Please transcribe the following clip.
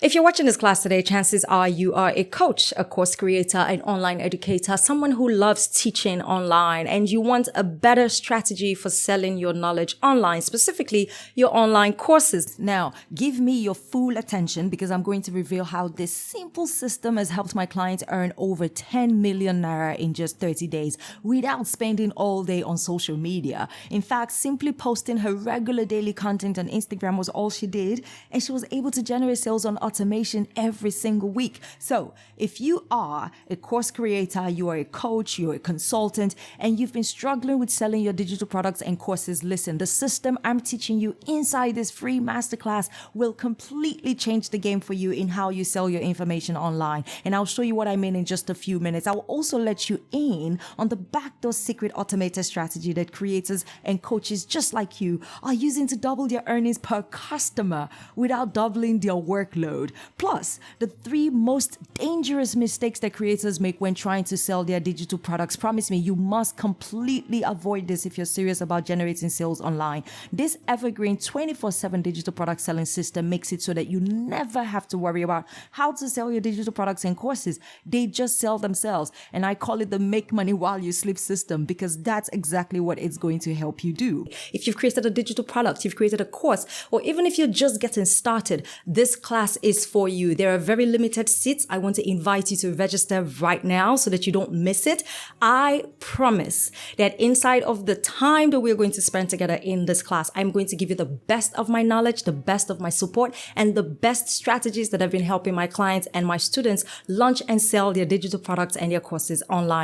If you're watching this class today, chances are you are a coach, a course creator, an online educator, someone who loves teaching online, and you want a better strategy for selling your knowledge online, specifically your online courses. Now, give me your full attention because I'm going to reveal how this simple system has helped my clients earn over 10 million naira in just 30 days without spending all day on social media. In fact, simply posting her regular daily content on Instagram was all she did, and she was able to generate sales on automation every single week. So if you are a course creator, you are a coach, you're a consultant, and you've been struggling with selling your digital products and courses, listen, the system I'm teaching you inside this free masterclass will completely change the game for you in how you sell your information online. And I'll show you what I mean in just a few minutes. I'll also let you in on the backdoor secret automated strategy that creators and coaches just like you are using to double their earnings per customer without doubling their workload. Plus, the 3 most dangerous mistakes that creators make when trying to sell their digital products. Promise me, you must completely avoid this if you're serious about generating sales online. This evergreen 24/7 digital product selling system makes it so that you never have to worry about how to sell your digital products and courses. They just sell themselves. And I call it the make money while you sleep system because that's exactly what it's going to help you do. If you've created a digital product, you've created a course, or even if you're just getting started, this class is for you. There are very limited seats. I want to invite you to register right now so that you don't miss it. I promise that inside of the time that we're going to spend together in this class, I'm going to give you the best of my knowledge, the best of my support, and the best strategies that have been helping my clients and my students launch and sell their digital products and their courses online.